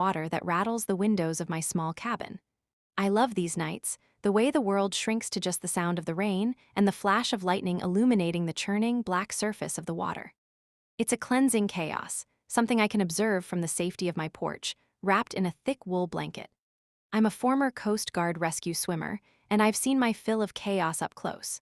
water that rattles the windows of my small cabin. I love these nights, the way the world shrinks to just the sound of the rain and the flash of lightning illuminating the churning black surface of the water. It's a cleansing chaos, something I can observe from the safety of my porch, wrapped in a thick wool blanket. I'm a former Coast Guard rescue swimmer, and I've seen my fill of chaos up close.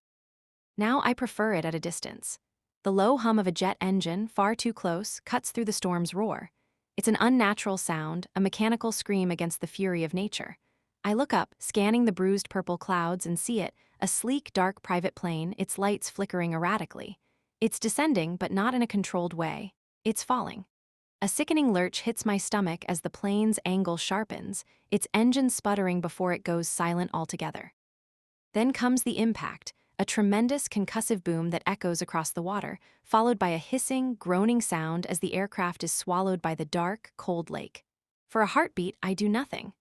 Now I prefer it at a distance. The low hum of a jet engine, far too close, cuts through the storm's roar. It's an unnatural sound, a mechanical scream against the fury of nature. I look up, scanning the bruised purple clouds, and see it, a sleek, dark private plane, its lights flickering erratically. It's descending, but not in a controlled way. It's falling. A sickening lurch hits my stomach as the plane's angle sharpens, its engine sputtering before it goes silent altogether. Then comes the impact, a tremendous concussive boom that echoes across the water, followed by a hissing, groaning sound as the aircraft is swallowed by the dark, cold lake. For a heartbeat, I do nothing.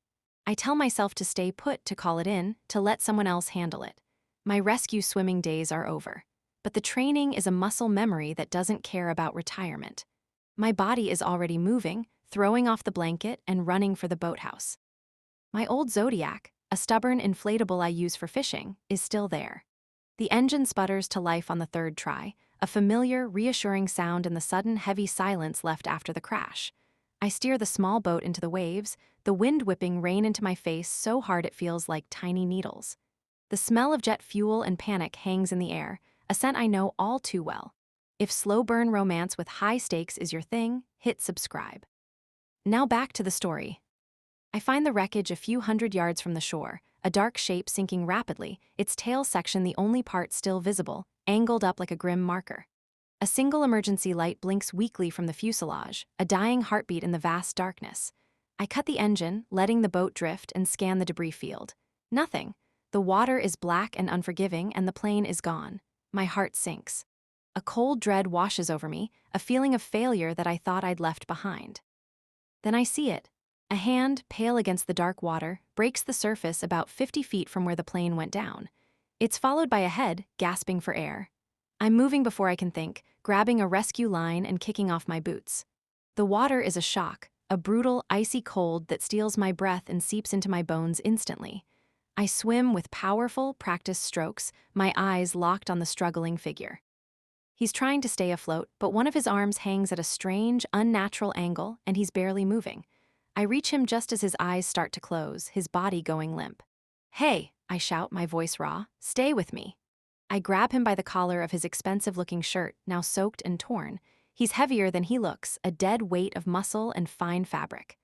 I tell myself to stay put, to call it in, to let someone else handle it. My rescue swimming days are over. But the training is a muscle memory that doesn't care about retirement. My body is already moving, throwing off the blanket and running for the boathouse. My old Zodiac, a stubborn inflatable I use for fishing, is still there. The engine sputters to life on the third try, a familiar, reassuring sound in the sudden heavy silence left after the crash. I steer the small boat into the waves, the wind whipping rain into my face so hard it feels like tiny needles. The smell of jet fuel and panic hangs in the air, a scent I know all too well. If slow burn romance with high stakes is your thing, hit subscribe. Now back to the story. I find the wreckage a few hundred yards from the shore, a dark shape sinking rapidly, its tail section the only part still visible, angled up like a grim marker. A single emergency light blinks weakly from the fuselage, a dying heartbeat in the vast darkness. I cut the engine, letting the boat drift, and scan the debris field. Nothing. The water is black and unforgiving, and the plane is gone. My heart sinks. A cold dread washes over me, a feeling of failure that I thought I'd left behind. Then I see it. A hand, pale against the dark water, breaks the surface about 50 feet from where the plane went down. It's followed by a head, gasping for air. I'm moving before I can think, grabbing a rescue line and kicking off my boots. The water is a shock, a brutal, icy cold that steals my breath and seeps into my bones instantly. I swim with powerful, practiced strokes, my eyes locked on the struggling figure. He's trying to stay afloat, but one of his arms hangs at a strange, unnatural angle, and he's barely moving. I reach him just as his eyes start to close, his body going limp. "Hey," I shout, my voice raw, "stay with me." I grab him by the collar of his expensive-looking shirt, now soaked and torn. He's heavier than he looks, a dead weight of muscle and fine fabric.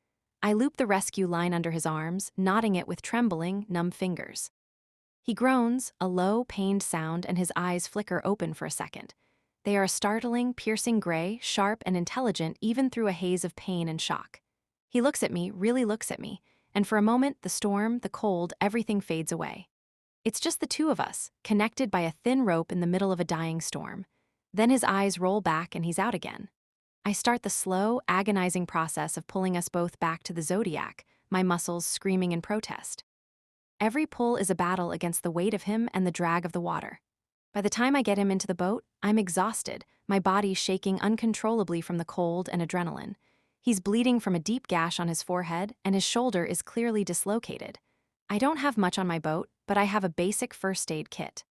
I loop the rescue line under his arms, knotting it with trembling, numb fingers. He groans, a low, pained sound, and his eyes flicker open for a second. They are a startling, piercing gray, sharp and intelligent even through a haze of pain and shock. He looks at me, really looks at me, and for a moment, the storm, the cold, everything fades away. It's just the two of us, connected by a thin rope in the middle of a dying storm. Then his eyes roll back and he's out again. I start the slow, agonizing process of pulling us both back to the Zodiac, my muscles screaming in protest. Every pull is a battle against the weight of him and the drag of the water. By the time I get him into the boat, I'm exhausted, my body shaking uncontrollably from the cold and adrenaline. He's bleeding from a deep gash on his forehead, and his shoulder is clearly dislocated. I don't have much on my boat, but I have a basic first aid kit.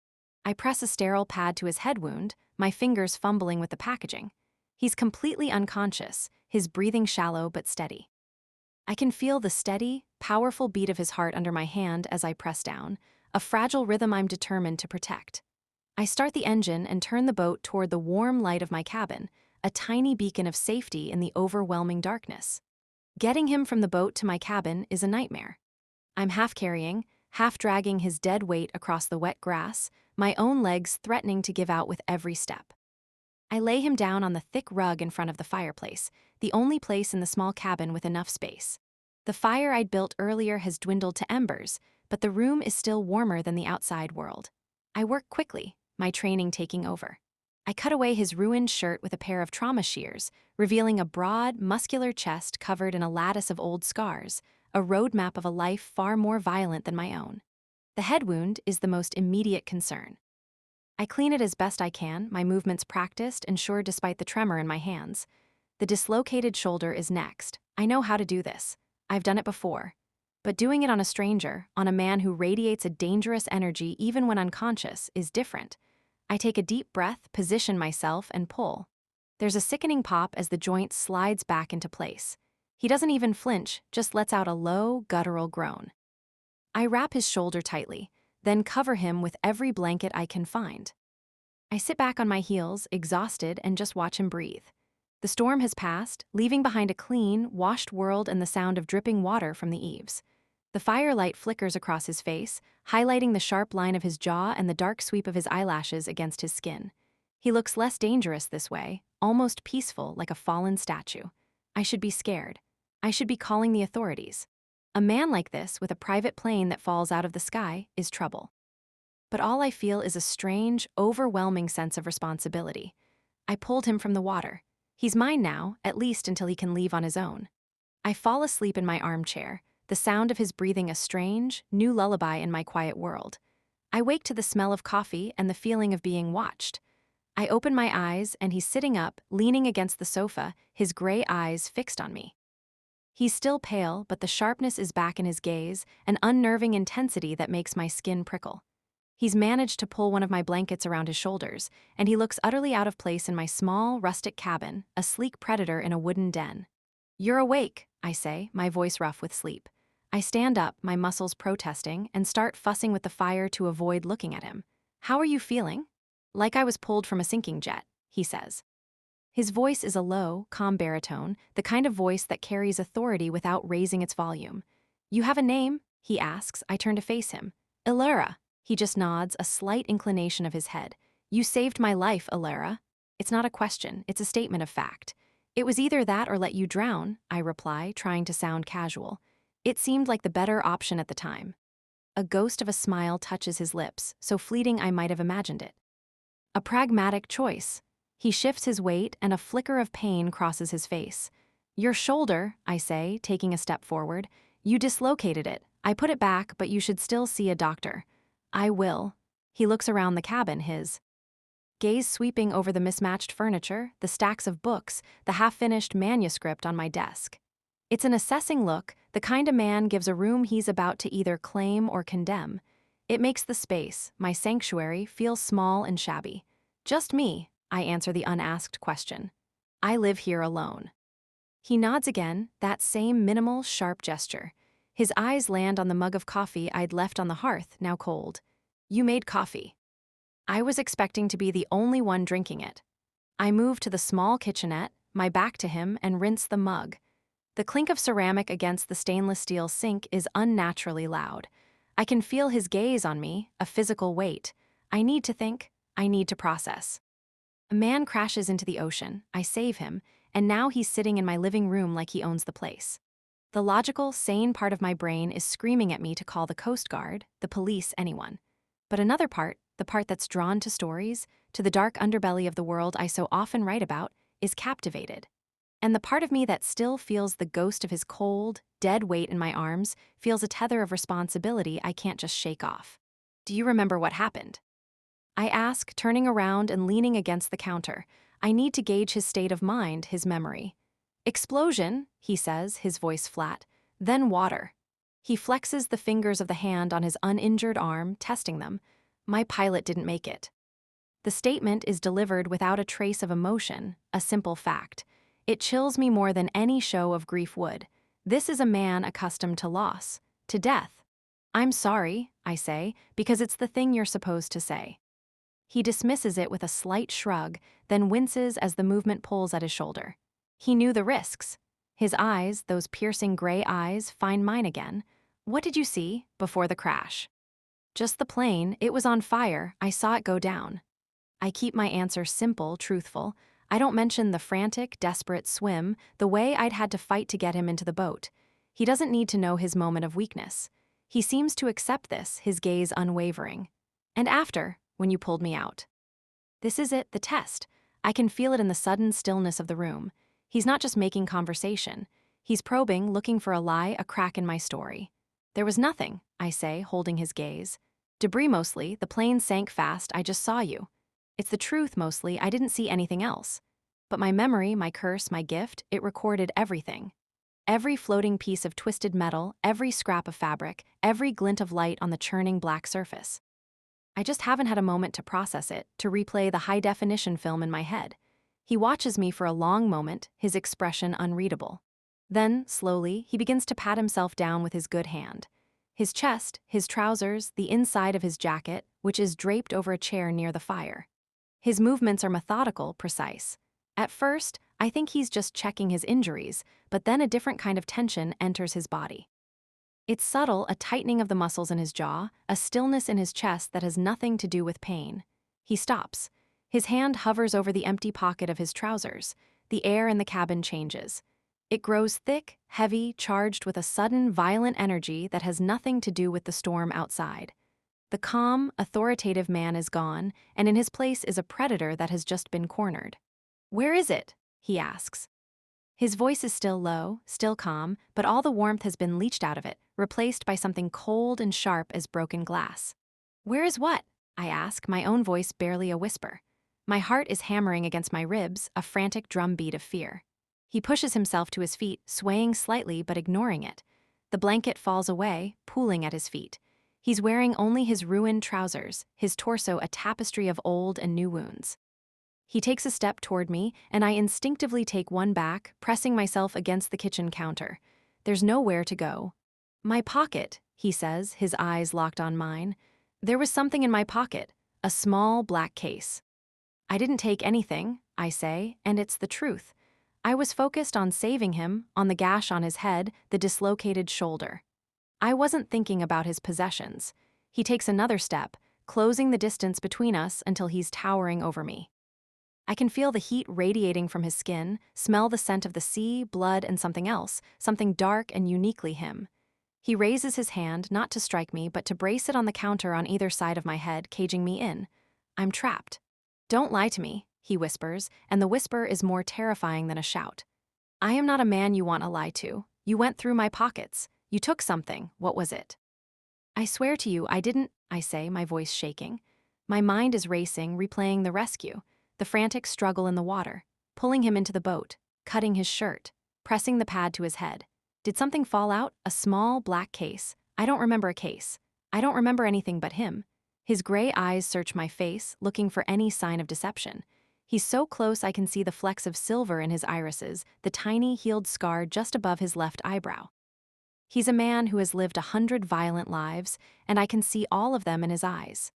I press a sterile pad to his head wound, my fingers fumbling with the packaging. He's completely unconscious, his breathing shallow but steady. I can feel the steady, powerful beat of his heart under my hand as I press down, a fragile rhythm I'm determined to protect. I start the engine and turn the boat toward the warm light of my cabin, a tiny beacon of safety in the overwhelming darkness. Getting him from the boat to my cabin is a nightmare. I'm half carrying, half dragging his dead weight across the wet grass, my own legs threatening to give out with every step. I lay him down on the thick rug in front of the fireplace, the only place in the small cabin with enough space. The fire I'd built earlier has dwindled to embers, but the room is still warmer than the outside world. I work quickly, my training taking over. I cut away his ruined shirt with a pair of trauma shears, revealing a broad, muscular chest covered in a lattice of old scars, a roadmap of a life far more violent than my own. The head wound is the most immediate concern. I clean it as best I can, my movements practiced and sure despite the tremor in my hands. The dislocated shoulder is next. I know how to do this. I've done it before. But doing it on a stranger, on a man who radiates a dangerous energy even when unconscious, is different. I take a deep breath, position myself, and pull. There's a sickening pop as the joint slides back into place. He doesn't even flinch, just lets out a low, guttural groan. I wrap his shoulder tightly, then cover him with every blanket I can find. I sit back on my heels, exhausted, and just watch him breathe. The storm has passed, leaving behind a clean, washed world and the sound of dripping water from the eaves. The firelight flickers across his face, highlighting the sharp line of his jaw and the dark sweep of his eyelashes against his skin. He looks less dangerous this way, almost peaceful like a fallen statue. I should be scared. I should be calling the authorities. A man like this, with a private plane that falls out of the sky, is trouble. But all I feel is a strange, overwhelming sense of responsibility. I pulled him from the water. He's mine now, at least until he can leave on his own. I fall asleep in my armchair, the sound of his breathing a strange, new lullaby in my quiet world. I wake to the smell of coffee and the feeling of being watched. I open my eyes and he's sitting up, leaning against the sofa, his gray eyes fixed on me. He's still pale, but the sharpness is back in his gaze, an unnerving intensity that makes my skin prickle. He's managed to pull one of my blankets around his shoulders, and he looks utterly out of place in my small, rustic cabin, a sleek predator in a wooden den. "You're awake," I say, my voice rough with sleep. I stand up, my muscles protesting, and start fussing with the fire to avoid looking at him. "How are you feeling?" "Like I was pulled from a sinking jet," he says. His voice is a low, calm baritone, the kind of voice that carries authority without raising its volume. "You have a name?" he asks. I turn to face him. "Ilara." He just nods, a slight inclination of his head. "You saved my life, Ilara." It's not a question, it's a statement of fact. "It was either that or let you drown," I reply, trying to sound casual. It seemed like the better option at the time. A ghost of a smile touches his lips, so fleeting I might have imagined it. "A pragmatic choice." He shifts his weight, and a flicker of pain crosses his face. "Your shoulder," I say, taking a step forward. "You dislocated it. I put it back, but you should still see a doctor." "I will." He looks around the cabin, his gaze sweeping over the mismatched furniture, the stacks of books, the half-finished manuscript on my desk. It's an assessing look, the kind a man gives a room he's about to either claim or condemn. It makes the space, my sanctuary, feel small and shabby. "Just me," I answer the unasked question. "I live here alone." He nods again, that same minimal, sharp gesture. His eyes land on the mug of coffee I'd left on the hearth, now cold. "You made coffee." I was expecting to be the only one drinking it. I move to the small kitchenette, my back to him, and rinse the mug. The clink of ceramic against the stainless steel sink is unnaturally loud. I can feel his gaze on me, a physical weight. I need to think. I need to process. A man crashes into the ocean, I save him, and now he's sitting in my living room like he owns the place. The logical, sane part of my brain is screaming at me to call the Coast Guard, the police, anyone. But another part, the part that's drawn to stories, to the dark underbelly of the world I so often write about, is captivated. And the part of me that still feels the ghost of his cold, dead weight in my arms feels a tether of responsibility I can't just shake off. "Do you remember what happened?" I ask, turning around and leaning against the counter. I need to gauge his state of mind, his memory. "Explosion," he says, his voice flat. "Then water." He flexes the fingers of the hand on his uninjured arm, testing them. "My pilot didn't make it." The statement is delivered without a trace of emotion, a simple fact. It chills me more than any show of grief would. This is a man accustomed to loss, to death. "I'm sorry," I say, because it's the thing you're supposed to say. He dismisses it with a slight shrug, then winces as the movement pulls at his shoulder. He knew the risks. His eyes, those piercing gray eyes, find mine again. "What did you see before the crash?" "Just the plane. It was on fire. I saw it go down." I keep my answer simple, truthful. I don't mention the frantic, desperate swim, the way I'd had to fight to get him into the boat. He doesn't need to know his moment of weakness. He seems to accept this, his gaze unwavering. "And after, when you pulled me out?" This is it, the test. I can feel it in the sudden stillness of the room. He's not just making conversation. He's probing, looking for a lie, a crack in my story. "There was nothing," I say, holding his gaze. "Debris mostly, the plane sank fast, I just saw you." It's the truth mostly, I didn't see anything else. But my memory, my curse, my gift, it recorded everything. Every floating piece of twisted metal, every scrap of fabric, every glint of light on the churning black surface. I just haven't had a moment to process it, to replay the high-definition film in my head. He watches me for a long moment, his expression unreadable. Then, slowly, he begins to pat himself down with his good hand. His chest, his trousers, the inside of his jacket, which is draped over a chair near the fire. His movements are methodical, precise. At first, I think he's just checking his injuries, but then a different kind of tension enters his body. It's subtle, a tightening of the muscles in his jaw, a stillness in his chest that has nothing to do with pain. He stops. His hand hovers over the empty pocket of his trousers. The air in the cabin changes. It grows thick, heavy, charged with a sudden, violent energy that has nothing to do with the storm outside. The calm, authoritative man is gone, and in his place is a predator that has just been cornered. "Where is it?" he asks. His voice is still low, still calm, but all the warmth has been leached out of it, replaced by something cold and sharp as broken glass. "Where is what?" I ask, my own voice barely a whisper. My heart is hammering against my ribs, a frantic drumbeat of fear. He pushes himself to his feet, swaying slightly but ignoring it. The blanket falls away, pooling at his feet. He's wearing only his ruined trousers, his torso a tapestry of old and new wounds. He takes a step toward me, and I instinctively take one back, pressing myself against the kitchen counter. There's nowhere to go. "My pocket," he says, his eyes locked on mine. There was something in my pocket, a small black case. "I didn't take anything," I say, and it's the truth. I was focused on saving him, on the gash on his head, the dislocated shoulder. I wasn't thinking about his possessions. He takes another step, closing the distance between us until he's towering over me. I can feel the heat radiating from his skin, smell the scent of the sea, blood, and something else, something dark and uniquely him. He raises his hand, not to strike me, but to brace it on the counter on either side of my head, caging me in. I'm trapped. "Don't lie to me," he whispers, and the whisper is more terrifying than a shout. "I am not a man you want to lie to. You went through my pockets. You took something. What was it?" "I swear to you, I didn't," I say, my voice shaking. My mind is racing, replaying the rescue, the frantic struggle in the water, pulling him into the boat, cutting his shirt, pressing the pad to his head. Did something fall out? A small, black case. I don't remember a case. I don't remember anything but him. His gray eyes search my face, looking for any sign of deception. He's so close I can see the flecks of silver in his irises, the tiny, healed scar just above his left eyebrow. He's a man who has lived 100 violent lives, and I can see all of them in his eyes.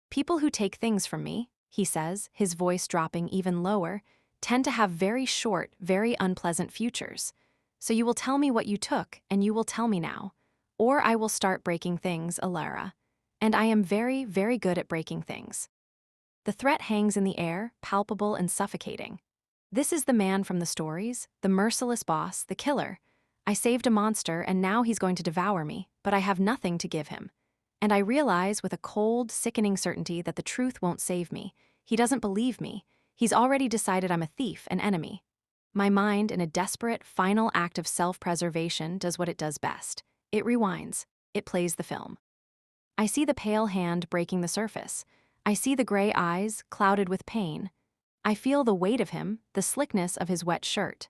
"People who take things from me," he says, his voice dropping even lower, "tend to have very short, very unpleasant futures. So you will tell me what you took, and you will tell me now. Or I will start breaking things, Alara. And I am very, very good at breaking things." The threat hangs in the air, palpable and suffocating. This is the man from the stories, the merciless boss, the killer. I saved a monster, and now he's going to devour me, but I have nothing to give him. And I realize with a cold, sickening certainty that the truth won't save me. He doesn't believe me. He's already decided I'm a thief, an enemy. My mind, in a desperate, final act of self-preservation, does what it does best. It rewinds. It plays the film. I see the pale hand breaking the surface. I see the gray eyes, clouded with pain. I feel the weight of him, the slickness of his wet shirt.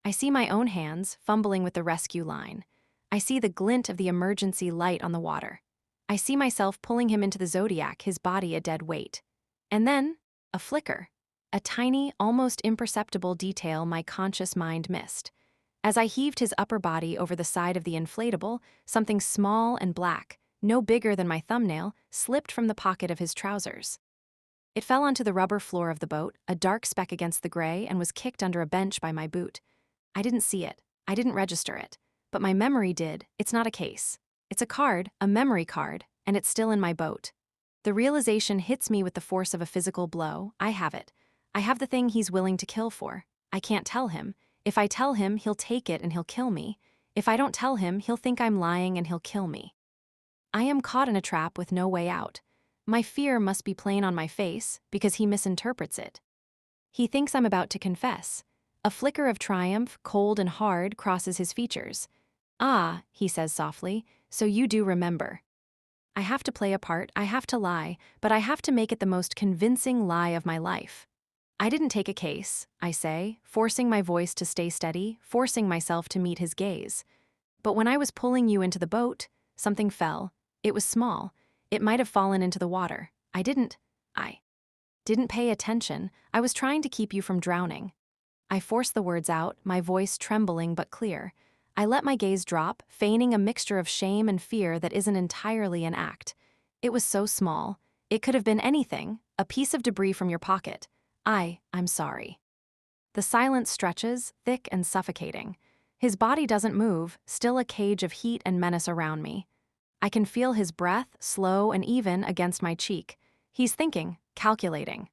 I see my own hands, fumbling with the rescue line. I see the glint of the emergency light on the water. I see myself pulling him into the Zodiac, his body a dead weight. And then, a flicker. A tiny, almost imperceptible detail my conscious mind missed. As I heaved his upper body over the side of the inflatable, something small and black, no bigger than my thumbnail, slipped from the pocket of his trousers. It fell onto the rubber floor of the boat, a dark speck against the gray, and was kicked under a bench by my boot. I didn't see it. I didn't register it. But my memory did. It's not a case. It's a card, a memory card, and it's still in my boat. The realization hits me with the force of a physical blow. I have it. I have the thing he's willing to kill for. I can't tell him. If I tell him, he'll take it and he'll kill me. If I don't tell him, he'll think I'm lying and he'll kill me. I am caught in a trap with no way out. My fear must be plain on my face because he misinterprets it. He thinks I'm about to confess. A flicker of triumph, cold and hard, crosses his features. "Ah," he says softly, "so you do remember." I have to play a part, I have to lie, but I have to make it the most convincing lie of my life. I didn't take a case, I say, forcing my voice to stay steady, forcing myself to meet his gaze. But when I was pulling you into the boat, something fell. It was small. It might have fallen into the water. I didn't pay attention. I was trying to keep you from drowning. I forced the words out, my voice trembling but clear. I let my gaze drop, feigning a mixture of shame and fear that isn't entirely an act. It was so small. It could have been anything, a piece of debris from your pocket. I'm sorry. The silence stretches, thick and suffocating. His body doesn't move, still a cage of heat and menace around me. I can feel his breath, slow and even, against my cheek. He's thinking, calculating.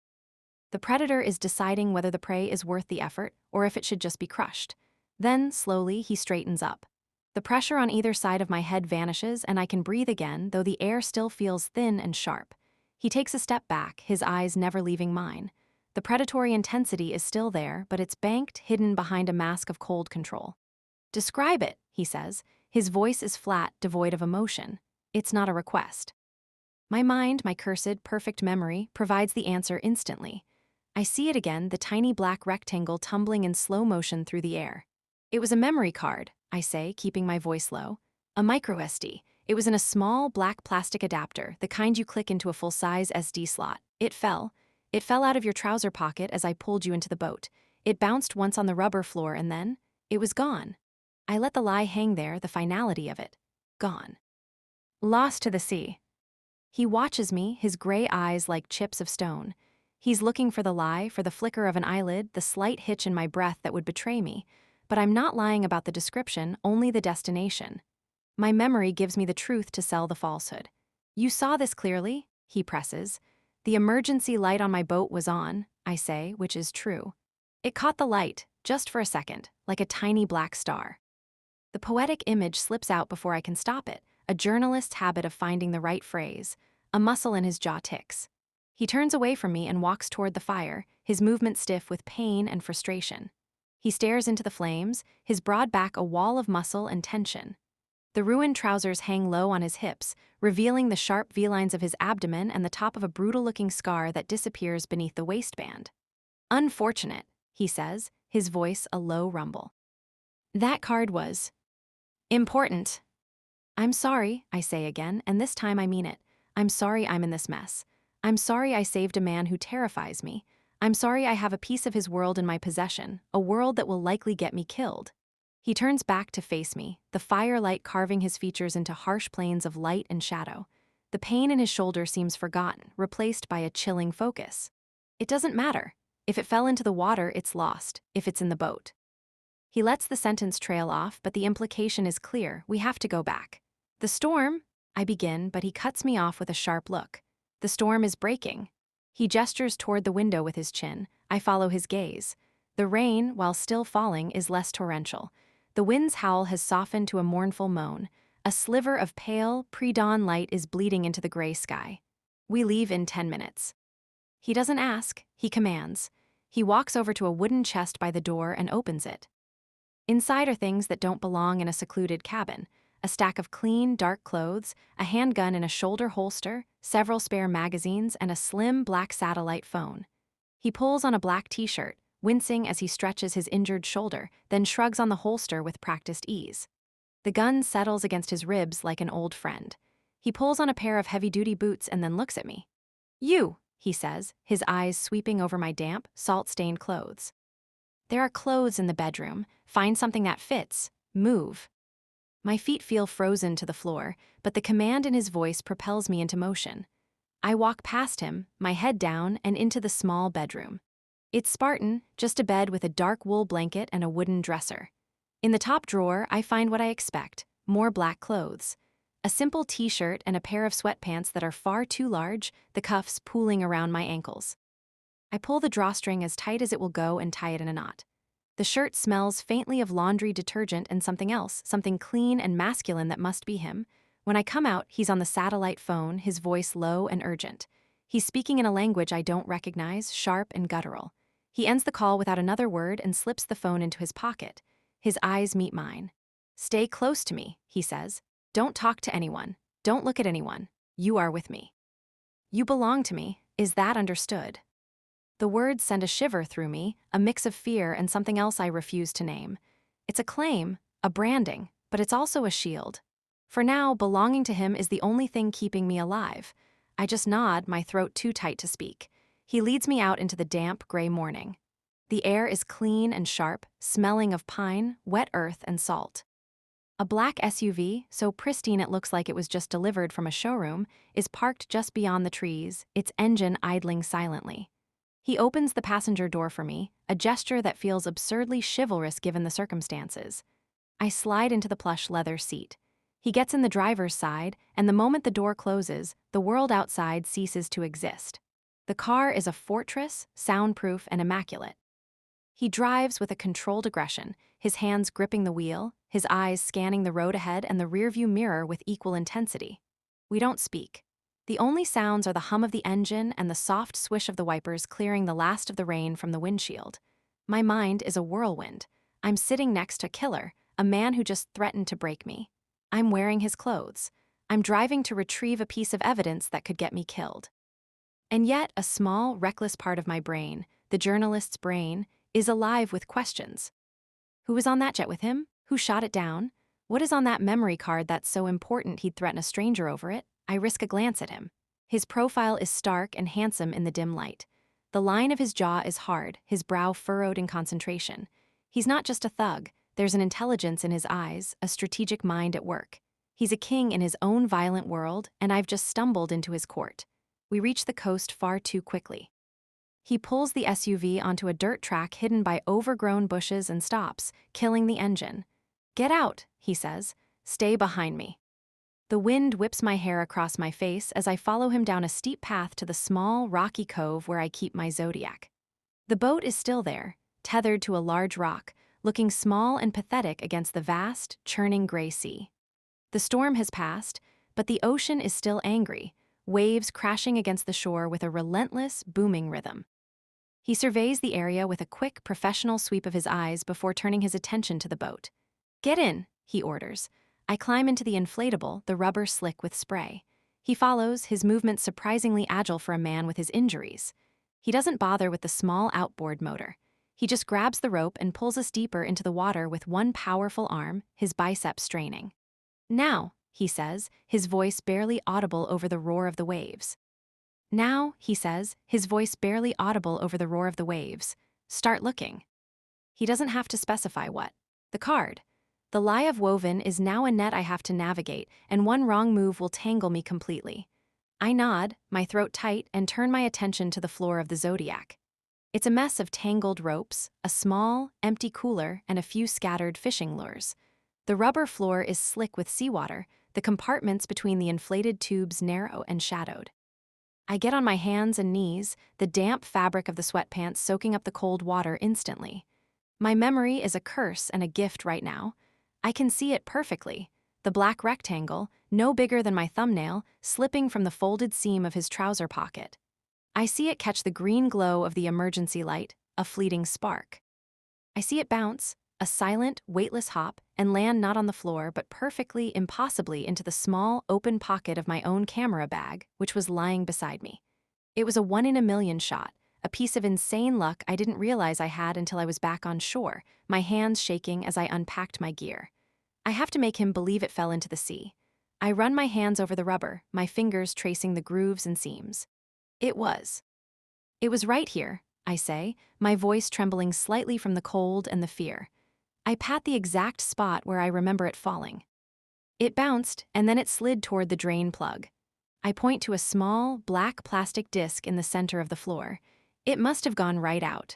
The predator is deciding whether the prey is worth the effort or if it should just be crushed. Then, slowly, he straightens up. The pressure on either side of my head vanishes and I can breathe again, though the air still feels thin and sharp. He takes a step back, his eyes never leaving mine. The predatory intensity is still there, but it's banked, hidden behind a mask of cold control. Describe it, he says. His voice is flat, devoid of emotion. It's not a request. My mind, my cursed, perfect memory, provides the answer instantly. I see it again, the tiny black rectangle tumbling in slow motion through the air. It was a memory card, I say, keeping my voice low. A microSD. It was in a small, black plastic adapter, the kind you click into a full-size SD slot. It fell. It fell out of your trouser pocket as I pulled you into the boat. It bounced once on the rubber floor and then, it was gone. I let the lie hang there, the finality of it. Gone. Lost to the sea. He watches me, his gray eyes like chips of stone. He's looking for the lie, for the flicker of an eyelid, the slight hitch in my breath that would betray me. But I'm not lying about the description, only the destination. My memory gives me the truth to sell the falsehood. You saw this clearly? He presses. The emergency light on my boat was on, I say, which is true. It caught the light, just for a second, like a tiny black star. The poetic image slips out before I can stop it, a journalist's habit of finding the right phrase. A muscle in his jaw ticks. He turns away from me and walks toward the fire, his movement stiff with pain and frustration. He stares into the flames, his broad back a wall of muscle and tension. The ruined trousers hang low on his hips, revealing the sharp V-lines of his abdomen and the top of a brutal-looking scar that disappears beneath the waistband. Unfortunate, he says, his voice a low rumble. That card was important. I'm sorry, I say again, and this time I mean it. I'm sorry I'm in this mess. I'm sorry I saved a man who terrifies me. I'm sorry I have a piece of his world in my possession, a world that will likely get me killed. He turns back to face me, the firelight carving his features into harsh planes of light and shadow. The pain in his shoulder seems forgotten, replaced by a chilling focus. It doesn't matter. If it fell into the water, it's lost, if it's in the boat. He lets the sentence trail off, but the implication is clear. We have to go back. The storm, I begin, but he cuts me off with a sharp look. The storm is breaking. He gestures toward the window with his chin. I follow his gaze. The rain, while still falling, is less torrential. The wind's howl has softened to a mournful moan. A sliver of pale, pre-dawn light is bleeding into the gray sky. We leave in 10 minutes. He doesn't ask, he commands. He walks over to a wooden chest by the door and opens it. Inside are things that don't belong in a secluded cabin. A stack of clean, dark clothes, a handgun in a shoulder holster, several spare magazines, and a slim, black satellite phone. He pulls on a black t-shirt, wincing as he stretches his injured shoulder, then shrugs on the holster with practiced ease. The gun settles against his ribs like an old friend. He pulls on a pair of heavy-duty boots and then looks at me. You, he says, his eyes sweeping over my damp, salt-stained clothes. There are clothes in the bedroom. Find something that fits. Move. My feet feel frozen to the floor, but the command in his voice propels me into motion. I walk past him, my head down, and into the small bedroom. It's Spartan, just a bed with a dark wool blanket and a wooden dresser. In the top drawer, I find what I expect, more black clothes. A simple t-shirt and a pair of sweatpants that are far too large, the cuffs pooling around my ankles. I pull the drawstring as tight as it will go and tie it in a knot. The shirt smells faintly of laundry detergent and something else, something clean and masculine that must be him. When I come out, he's on the satellite phone, his voice low and urgent. He's speaking in a language I don't recognize, sharp and guttural. He ends the call without another word and slips the phone into his pocket. His eyes meet mine. Stay close to me, he says. Don't talk to anyone. Don't look at anyone. You are with me. You belong to me. Is that understood? The words send a shiver through me, a mix of fear and something else I refuse to name. It's a claim, a branding, but it's also a shield. For now, belonging to him is the only thing keeping me alive. I just nod, my throat too tight to speak. He leads me out into the damp, gray morning. The air is clean and sharp, smelling of pine, wet earth, and salt. A black SUV, so pristine it looks like it was just delivered from a showroom, is parked just beyond the trees, its engine idling silently. He opens the passenger door for me, a gesture that feels absurdly chivalrous given the circumstances. I slide into the plush leather seat. He gets in the driver's side, and the moment the door closes, the world outside ceases to exist. The car is a fortress, soundproof and immaculate. He drives with a controlled aggression, his hands gripping the wheel, his eyes scanning the road ahead and the rearview mirror with equal intensity. We don't speak. The only sounds are the hum of the engine and the soft swish of the wipers clearing the last of the rain from the windshield. My mind is a whirlwind. I'm sitting next to Killer, a man who just threatened to break me. I'm wearing his clothes. I'm driving to retrieve a piece of evidence that could get me killed. And yet, a small, reckless part of my brain, the journalist's brain, is alive with questions. Who was on that jet with him? Who shot it down? What is on that memory card that's so important he'd threaten a stranger over it? I risk a glance at him. His profile is stark and handsome in the dim light. The line of his jaw is hard, his brow furrowed in concentration. He's not just a thug. There's an intelligence in his eyes, a strategic mind at work. He's a king in his own violent world, and I've just stumbled into his court. We reach the coast far too quickly. He pulls the SUV onto a dirt track hidden by overgrown bushes and stops, killing the engine. "Get out," he says. "Stay behind me." The wind whips my hair across my face as I follow him down a steep path to the small, rocky cove where I keep my Zodiac. The boat is still there, tethered to a large rock, looking small and pathetic against the vast, churning gray sea. The storm has passed, but the ocean is still angry, waves crashing against the shore with a relentless, booming rhythm. He surveys the area with a quick, professional sweep of his eyes before turning his attention to the boat. "Get in," he orders. I climb into the inflatable, the rubber slick with spray. He follows, his movements surprisingly agile for a man with his injuries. He doesn't bother with the small outboard motor. He just grabs the rope and pulls us deeper into the water with one powerful arm, his biceps straining. "Now," he says, his voice barely audible over the roar of the waves. "Now," he says, his voice barely audible over the roar of the waves. "Start looking." He doesn't have to specify what. The card. The lie of woven is now a net I have to navigate, and one wrong move will tangle me completely. I nod, my throat tight, and turn my attention to the floor of the Zodiac. It's a mess of tangled ropes, a small, empty cooler, and a few scattered fishing lures. The rubber floor is slick with seawater, the compartments between the inflated tubes narrow and shadowed. I get on my hands and knees, the damp fabric of the sweatpants soaking up the cold water instantly. My memory is a curse and a gift right now. I can see it perfectly. The black rectangle, no bigger than my thumbnail, slipping from the folded seam of his trouser pocket. I see it catch the green glow of the emergency light, a fleeting spark. I see it bounce, a silent, weightless hop, and land not on the floor but perfectly, impossibly into the small, open pocket of my own camera bag, which was lying beside me. It was a 1-in-a-million shot, a piece of insane luck I didn't realize I had until I was back on shore, my hands shaking as I unpacked my gear. I have to make him believe it fell into the sea. I run my hands over the rubber, my fingers tracing the grooves and seams. It was right here, I say, my voice trembling slightly from the cold and the fear. I pat the exact spot where I remember it falling. It bounced, and then it slid toward the drain plug. I point to a small, black plastic disc in the center of the floor. It must have gone right out.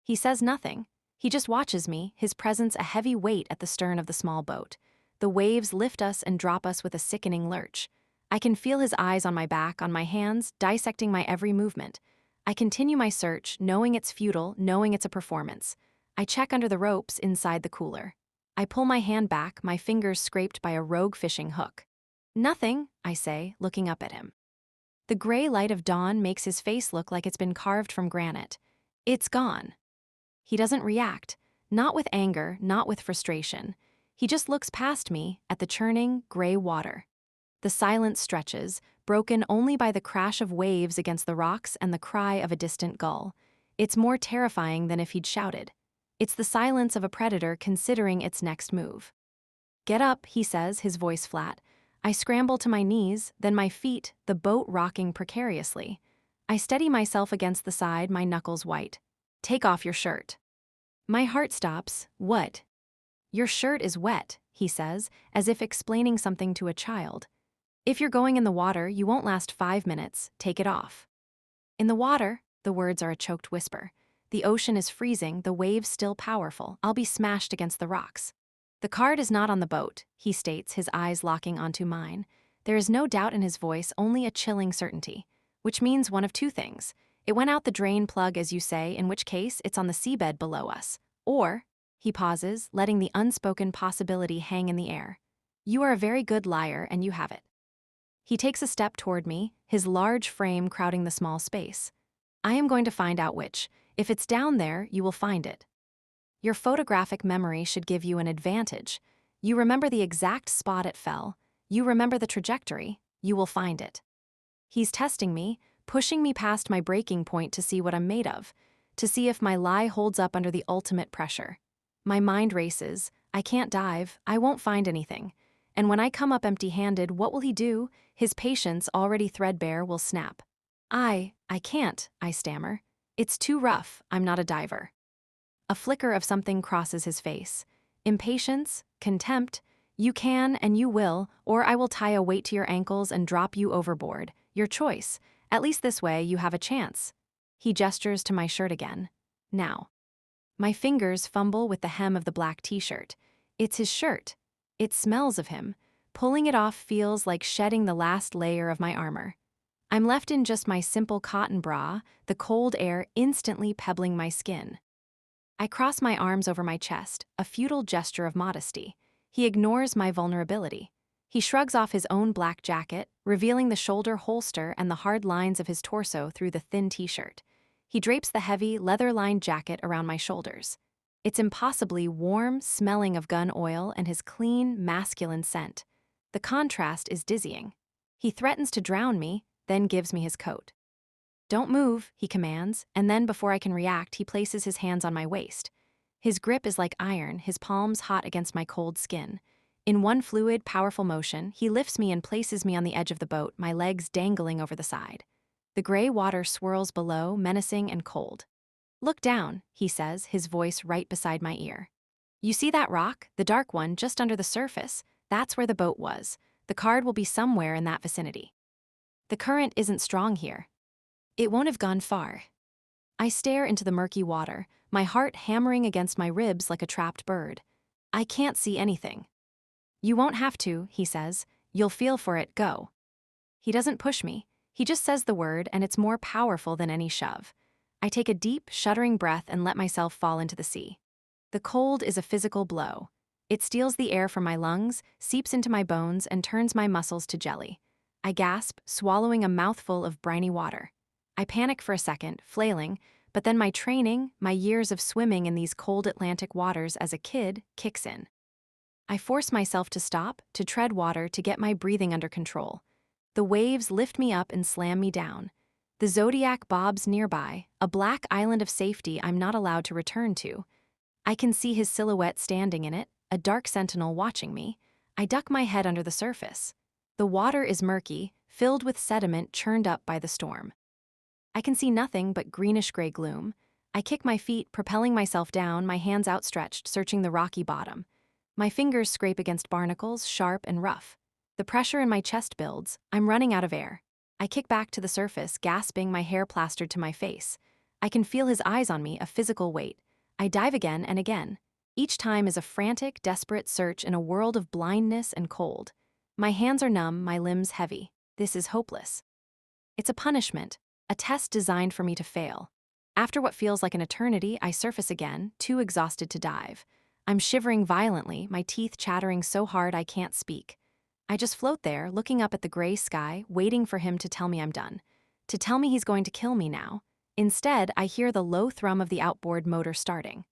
He says nothing. He just watches me, his presence a heavy weight at the stern of the small boat. The waves lift us and drop us with a sickening lurch. I can feel his eyes on my back, on my hands, dissecting my every movement. I continue my search, knowing it's futile, knowing it's a performance. I check under the ropes inside the cooler. I pull my hand back, my fingers scraped by a rogue fishing hook. "Nothing," I say, looking up at him. The gray light of dawn makes his face look like it's been carved from granite. It's gone. He doesn't react, not with anger, not with frustration. He just looks past me at the churning, gray water. The silence stretches, broken only by the crash of waves against the rocks and the cry of a distant gull. It's more terrifying than if he'd shouted. It's the silence of a predator considering its next move. "Get up," he says, his voice flat. I scramble to my knees, then my feet, the boat rocking precariously. I steady myself against the side, my knuckles white. "Take off your shirt." My heart stops. "What?" "Your shirt is wet," he says, as if explaining something to a child. "If you're going in the water, you won't last 5 minutes. Take it off." In the water, the words are a choked whisper. The ocean is freezing, the waves still powerful. I'll be smashed against the rocks. "The card is not on the boat," he states, his eyes locking onto mine. There is no doubt in his voice, only a chilling certainty. Which means one of two things. It went out the drain plug, as you say, in which case it's on the seabed below us. Or, he pauses, letting the unspoken possibility hang in the air. "You are a very good liar, and you have it." He takes a step toward me, his large frame crowding the small space. "I am going to find out which. If it's down there, you will find it. Your photographic memory should give you an advantage. You remember the exact spot it fell. You remember the trajectory. You will find it." He's testing me, pushing me past my breaking point to see what I'm made of, to see if my lie holds up under the ultimate pressure. My mind races. I can't dive. I won't find anything. And when I come up empty-handed, what will he do? His patience, already threadbare, will snap. I can't," I stammer. "It's too rough. I'm not a diver." A flicker of something crosses his face. Impatience, contempt. "You can and you will, or I will tie a weight to your ankles and drop you overboard. Your choice. At least this way you have a chance." He gestures to my shirt again. "Now." My fingers fumble with the hem of the black t-shirt. It's his shirt. It smells of him. Pulling it off feels like shedding the last layer of my armor. I'm left in just my simple cotton bra, the cold air instantly pebbling my skin. I cross my arms over my chest, a futile gesture of modesty. He ignores my vulnerability. He shrugs off his own black jacket, revealing the shoulder holster and the hard lines of his torso through the thin t-shirt. He drapes the heavy, leather-lined jacket around my shoulders. It's impossibly warm, smelling of gun oil and his clean, masculine scent. The contrast is dizzying. He threatens to drown me, then gives me his coat. "Don't move," he commands, and then before I can react, he places his hands on my waist. His grip is like iron, his palms hot against my cold skin. In one fluid, powerful motion, he lifts me and places me on the edge of the boat, my legs dangling over the side. The gray water swirls below, menacing and cold. "Look down," he says, his voice right beside my ear. "You see that rock, the dark one, just under the surface? That's where the boat was. The card will be somewhere in that vicinity. The current isn't strong here. It won't have gone far." I stare into the murky water, my heart hammering against my ribs like a trapped bird. I can't see anything. "You won't have to," he says. "You'll feel for it, go." He doesn't push me. He just says the word, and it's more powerful than any shove. I take a deep, shuddering breath and let myself fall into the sea. The cold is a physical blow. It steals the air from my lungs, seeps into my bones, and turns my muscles to jelly. I gasp, swallowing a mouthful of briny water. I panic for a second, flailing, but then my training, my years of swimming in these cold Atlantic waters as a kid, kicks in. I force myself to stop, to tread water, to get my breathing under control. The waves lift me up and slam me down. The Zodiac bobs nearby, a black island of safety I'm not allowed to return to. I can see his silhouette standing in it, a dark sentinel watching me. I duck my head under the surface. The water is murky, filled with sediment churned up by the storm. I can see nothing but greenish-gray gloom. I kick my feet, propelling myself down, my hands outstretched, searching the rocky bottom. My fingers scrape against barnacles, sharp and rough. The pressure in my chest builds. I'm running out of air. I kick back to the surface, gasping, my hair plastered to my face. I can feel his eyes on me, a physical weight. I dive again and again. Each time is a frantic, desperate search in a world of blindness and cold. My hands are numb, my limbs heavy. This is hopeless. It's a punishment, a test designed for me to fail. After what feels like an eternity, I surface again, too exhausted to dive. I'm shivering violently, my teeth chattering so hard I can't speak. I just float there, looking up at the gray sky, waiting for him to tell me I'm done. To tell me he's going to kill me now. Instead, I hear the low thrum of the outboard motor starting.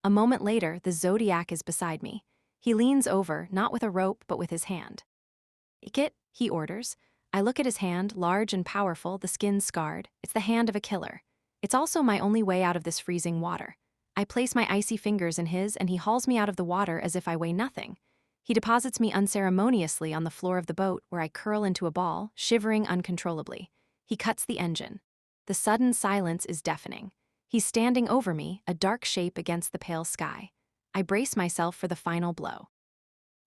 A moment later, the Zodiac is beside me. He leans over, not with a rope, but with his hand. "Take it," he orders. I look at his hand, large and powerful, the skin scarred. It's the hand of a killer. It's also my only way out of this freezing water. I place my icy fingers in his and he hauls me out of the water as if I weigh nothing. He deposits me unceremoniously on the floor of the boat where I curl into a ball, shivering uncontrollably. He cuts the engine. The sudden silence is deafening. He's standing over me, a dark shape against the pale sky. I brace myself for the final blow.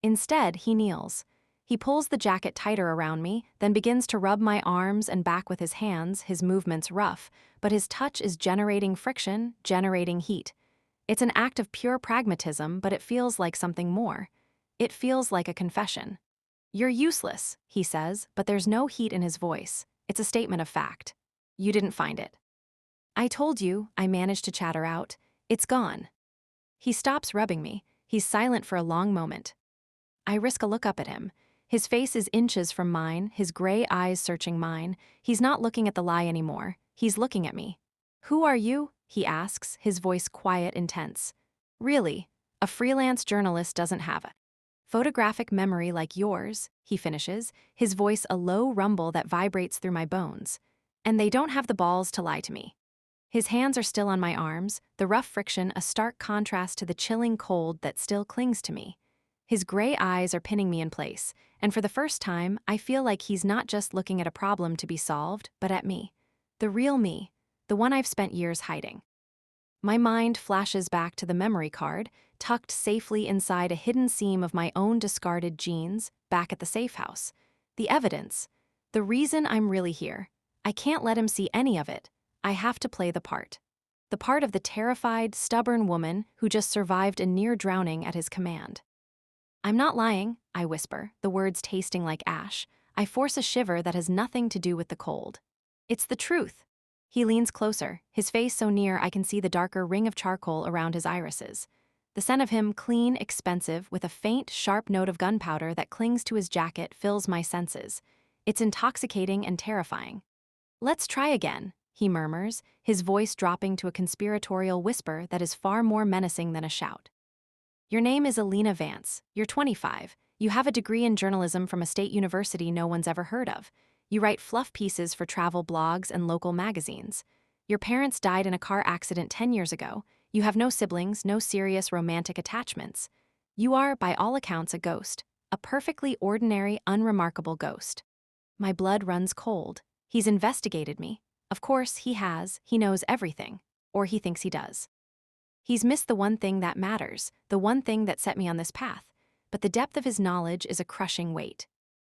Instead, he kneels. He pulls the jacket tighter around me, then begins to rub my arms and back with his hands, his movements rough, but his touch is generating friction, generating heat. It's an act of pure pragmatism, but it feels like something more. It feels like a confession. "You're useless," he says, but there's no heat in his voice. It's a statement of fact. "You didn't find it." "I told you," I manage to chatter out. "It's gone." He stops rubbing me. He's silent for a long moment. I risk a look up at him. His face is inches from mine, his gray eyes searching mine. He's not looking at the lie anymore. He's looking at me. "Who are you?" he asks, his voice quiet, intense. "Really, a freelance journalist doesn't have a photographic memory like yours," he finishes, his voice a low rumble that vibrates through my bones. "And they don't have the balls to lie to me." His hands are still on my arms, the rough friction a stark contrast to the chilling cold that still clings to me. His gray eyes are pinning me in place, and for the first time, I feel like he's not just looking at a problem to be solved, but at me. The real me, the one I've spent years hiding. My mind flashes back to the memory card, tucked safely inside a hidden seam of my own discarded jeans, back at the safe house. The evidence. The reason I'm really here. I can't let him see any of it. I have to play the part. The part of the terrified, stubborn woman who just survived a near drowning at his command. "I'm not lying," I whisper, the words tasting like ash. I force a shiver that has nothing to do with the cold. "It's the truth." He leans closer, his face so near I can see the darker ring of charcoal around his irises. The scent of him, clean, expensive, with a faint, sharp note of gunpowder that clings to his jacket, fills my senses. It's intoxicating and terrifying. "Let's try again," he murmurs, his voice dropping to a conspiratorial whisper that is far more menacing than a shout. "Your name is Alina Vance. You're 25. You have a degree in journalism from a state university no one's ever heard of. You write fluff pieces for travel blogs and local magazines. Your parents died in a car accident 10 years ago. You have no siblings, no serious romantic attachments. You are, by all accounts, a ghost. A perfectly ordinary, unremarkable ghost." My blood runs cold. He's investigated me. Of course, he has. He knows everything. Or he thinks he does. He's missed the one thing that matters, the one thing that set me on this path. But the depth of his knowledge is a crushing weight.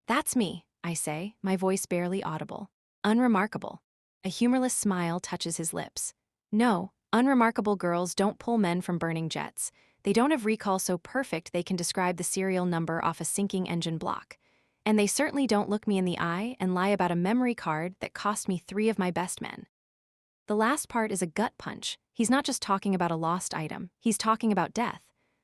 "That's me," I say, my voice barely audible. "Unremarkable." A humorless smile touches his lips. "No, unremarkable girls don't pull men from burning jets. They don't have recall so perfect they can describe the serial number off a sinking engine block. And they certainly don't look me in the eye and lie about a memory card that cost me 3 of my best men." The last part is a gut punch. He's not just talking about a lost item, he's talking about death.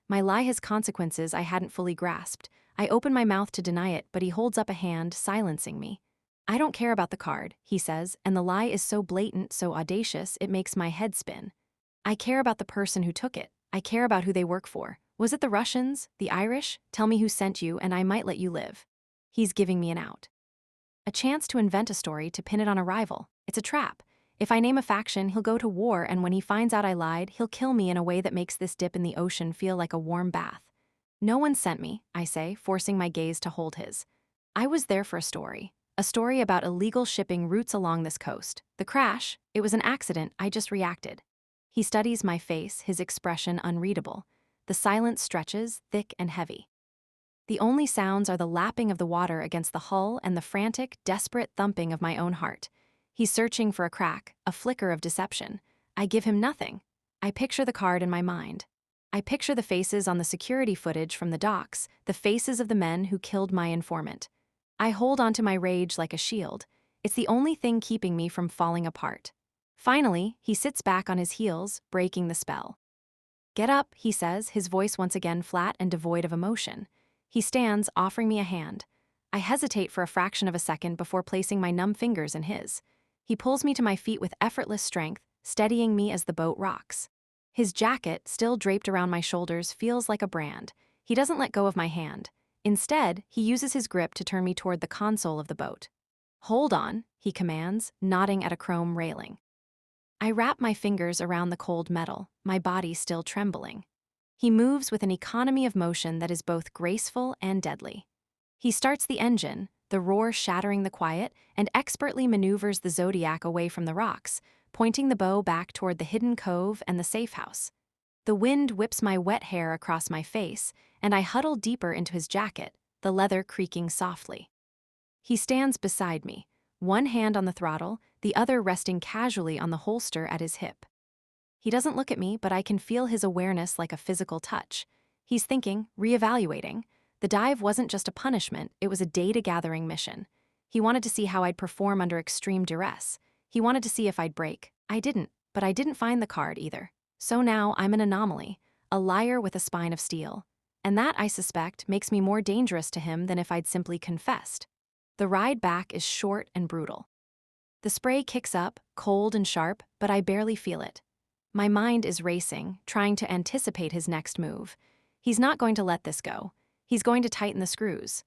My lie has consequences I hadn't fully grasped. I open my mouth to deny it, but he holds up a hand, silencing me. "I don't care about the card," he says, and the lie is so blatant, so audacious, it makes my head spin. "I care about the person who took it. I care about who they work for. Was it the Russians? The Irish? Tell me who sent you, and I might let you live." He's giving me an out. A chance to invent a story to pin it on a rival. It's a trap. If I name a faction, he'll go to war, and when he finds out I lied, he'll kill me in a way that makes this dip in the ocean feel like a warm bath. "No one sent me," I say, forcing my gaze to hold his. "I was there for a story about illegal shipping routes along this coast. The crash, it was an accident, I just reacted." He studies my face, his expression unreadable. The silence stretches, thick and heavy. The only sounds are the lapping of the water against the hull and the frantic, desperate thumping of my own heart. He's searching for a crack, a flicker of deception. I give him nothing. I picture the card in my mind. I picture the faces on the security footage from the docks, the faces of the men who killed my informant. I hold onto my rage like a shield. It's the only thing keeping me from falling apart. Finally, he sits back on his heels, breaking the spell. "Get up," he says, his voice once again flat and devoid of emotion. He stands, offering me a hand. I hesitate for a fraction of a second before placing my numb fingers in his. He pulls me to my feet with effortless strength, steadying me as the boat rocks. His jacket, still draped around my shoulders, feels like a brand. He doesn't let go of my hand. Instead, he uses his grip to turn me toward the console of the boat. "Hold on," he commands, nodding at a chrome railing. I wrap my fingers around the cold metal, my body still trembling. He moves with an economy of motion that is both graceful and deadly. He starts the engine, the roar shattering the quiet, and expertly maneuvers the Zodiac away from the rocks, pointing the bow back toward the hidden cove and the safe house. The wind whips my wet hair across my face, and I huddle deeper into his jacket, the leather creaking softly. He stands beside me, one hand on the throttle, the other resting casually on the holster at his hip. He doesn't look at me, but I can feel his awareness like a physical touch. He's thinking, reevaluating. The dive wasn't just a punishment, it was a data-gathering mission. He wanted to see how I'd perform under extreme duress. He wanted to see if I'd break. I didn't, but I didn't find the card either. So now I'm an anomaly, a liar with a spine of steel. And that, I suspect, makes me more dangerous to him than if I'd simply confessed. The ride back is short and brutal. The spray kicks up, cold and sharp, but I barely feel it. My mind is racing, trying to anticipate his next move. He's not going to let this go. He's going to tighten the screws.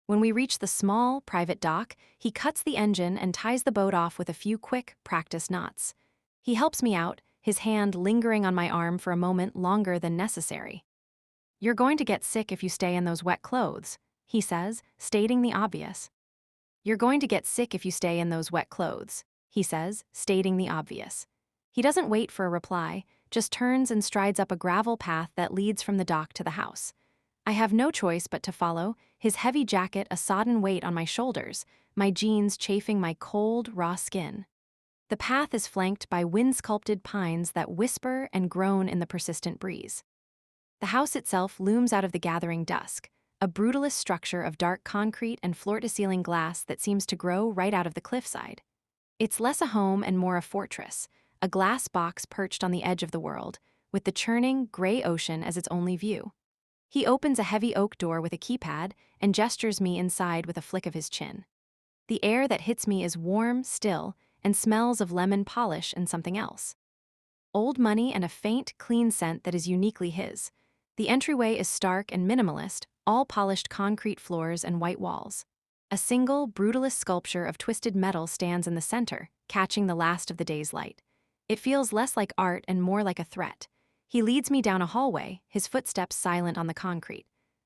When we reach the small, private dock, he cuts the engine and ties the boat off with a few quick, practice knots. He helps me out, his hand lingering on my arm for a moment longer than necessary. "You're going to get sick if you stay in those wet clothes," he says, stating the obvious. "You're going to get sick if you stay in those wet clothes," he says, stating the obvious. He doesn't wait for a reply, just turns and strides up a gravel path that leads from the dock to the house. I have no choice but to follow, his heavy jacket a sodden weight on my shoulders, my jeans chafing my cold, raw skin. The path is flanked by wind-sculpted pines that whisper and groan in the persistent breeze. The house itself looms out of the gathering dusk, a brutalist structure of dark concrete and floor-to-ceiling glass that seems to grow right out of the cliffside. It's less a home and more a fortress, a glass box perched on the edge of the world, with the churning, gray ocean as its only view. He opens a heavy oak door with a keypad and gestures me inside with a flick of his chin. The air that hits me is warm, still, and smells of lemon polish and something else. Old money and a faint, clean scent that is uniquely his. The entryway is stark and minimalist, all polished concrete floors and white walls. A single, brutalist sculpture of twisted metal stands in the center, catching the last of the day's light. It feels less like art and more like a threat. He leads me down a hallway, his footsteps silent on the concrete.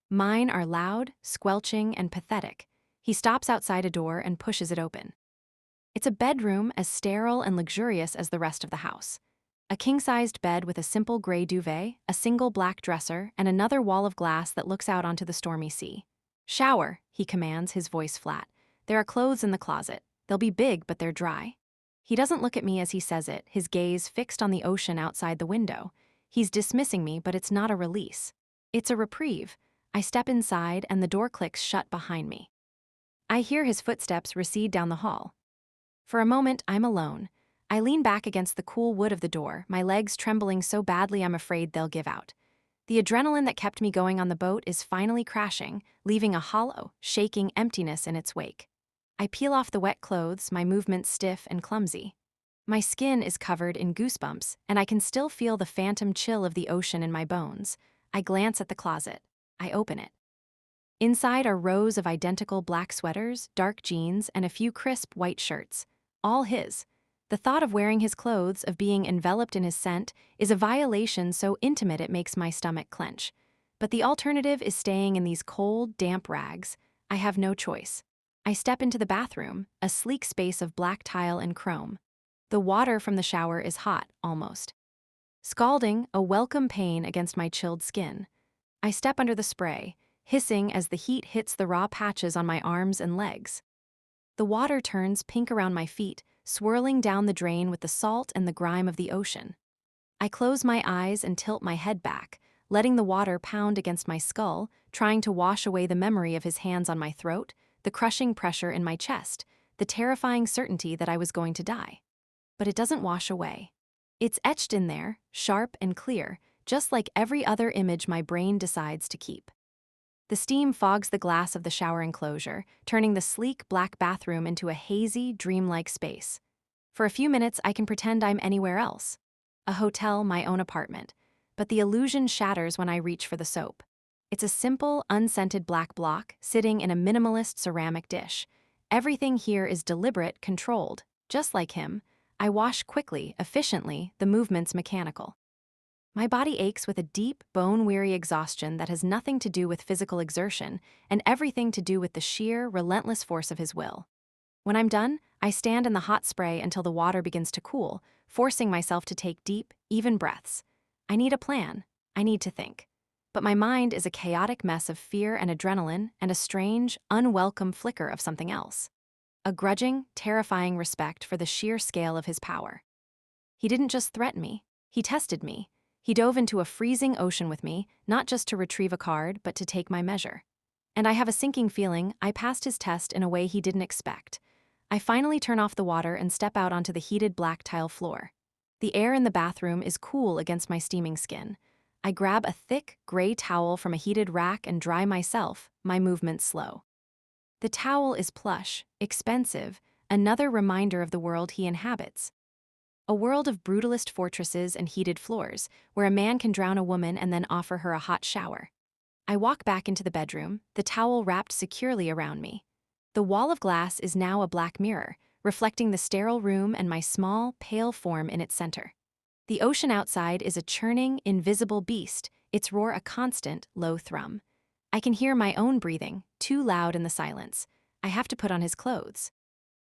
Mine are loud, squelching, and pathetic. He stops outside a door and pushes it open. It's a bedroom as sterile and luxurious as the rest of the house. A king-sized bed with a simple gray duvet, a single black dresser, and another wall of glass that looks out onto the stormy sea. "Shower," he commands, his voice flat. "There are clothes in the closet. They'll be big, but they're dry." He doesn't look at me as he says it, his gaze fixed on the ocean outside the window. He's dismissing me, but it's not a release. It's a reprieve. I step inside, and the door clicks shut behind me. I hear his footsteps recede down the hall. For a moment, I'm alone. I lean back against the cool wood of the door, my legs trembling so badly I'm afraid they'll give out. The adrenaline that kept me going on the boat is finally crashing, leaving a hollow, shaking emptiness in its wake. I peel off the wet clothes, my movements stiff and clumsy. My skin is covered in goosebumps, and I can still feel the phantom chill of the ocean in my bones. I glance at the closet. I open it. Inside are rows of identical black sweaters, dark jeans, and a few crisp white shirts. All his. The thought of wearing his clothes, of being enveloped in his scent, is a violation so intimate it makes my stomach clench. But the alternative is staying in these cold, damp rags. I have no choice. I step into the bathroom, a sleek space of black tile and chrome. The water from the shower is hot, almost. Scalding, a welcome pain against my chilled skin. I step under the spray, hissing as the heat hits the raw patches on my arms and legs. The water turns pink around my feet, swirling down the drain with the salt and the grime of the ocean. I close my eyes and tilt my head back, letting the water pound against my skull, trying to wash away the memory of his hands on my throat, the crushing pressure in my chest, the terrifying certainty that I was going to die. But it doesn't wash away. It's etched in there, sharp and clear, just like every other image my brain decides to keep. The steam fogs the glass of the shower enclosure, turning the sleek black bathroom into a hazy, dreamlike space. For a few minutes, I can pretend I'm anywhere else. A hotel, my own apartment. But the illusion shatters when I reach for the soap. It's a simple, unscented black block sitting in a minimalist ceramic dish. Everything here is deliberate, controlled, just like him. I wash quickly, efficiently, the movements mechanical. My body aches with a deep, bone-weary exhaustion that has nothing to do with physical exertion and everything to do with the sheer, relentless force of his will. When I'm done, I stand in the hot spray until the water begins to cool, forcing myself to take deep, even breaths. I need a plan. I need to think. But my mind is a chaotic mess of fear and adrenaline and a strange, unwelcome flicker of something else. A grudging, terrifying respect for the sheer scale of his power. He didn't just threaten me, he tested me. He dove into a freezing ocean with me, not just to retrieve a card, but to take my measure. And I have a sinking feeling I passed his test in a way he didn't expect. I finally turn off the water and step out onto the heated black tile floor. The air in the bathroom is cool against my steaming skin. I grab a thick, gray towel from a heated rack and dry myself, my movements slow. The towel is plush, expensive, another reminder of the world he inhabits. A world of brutalist fortresses and heated floors, where a man can drown a woman and then offer her a hot shower. I walk back into the bedroom, the towel wrapped securely around me. The wall of glass is now a black mirror, reflecting the sterile room and my small, pale form in its center. The ocean outside is a churning, invisible beast, its roar a constant, low thrum. I can hear my own breathing, too loud in the silence. I have to put on his clothes.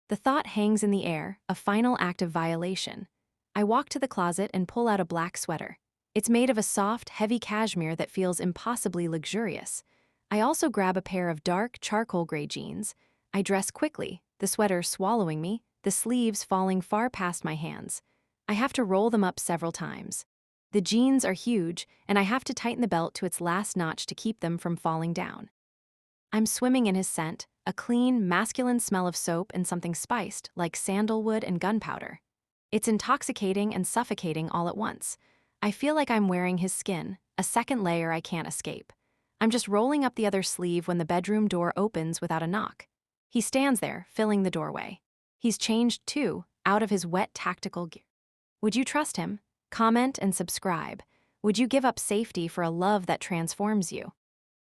The thought hangs in the air, a final act of violation. I walk to the closet and pull out a black sweater. It's made of a soft, heavy cashmere that feels impossibly luxurious. I also grab a pair of dark, charcoal gray jeans. I dress quickly, the sweater swallowing me, the sleeves falling far past my hands. I have to roll them up several times. The jeans are huge, and I have to tighten the belt to its last notch to keep them from falling down. I'm swimming in his scent, a clean, masculine smell of soap and something spiced, like sandalwood and gunpowder. It's intoxicating and suffocating all at once. I feel like I'm wearing his skin, a second layer I can't escape. I'm just rolling up the other sleeve when the bedroom door opens without a knock. He stands there, filling the doorway. He's changed too, out of his wet tactical gear. Would you trust him? Comment and subscribe. Would you give up safety for a love that transforms you?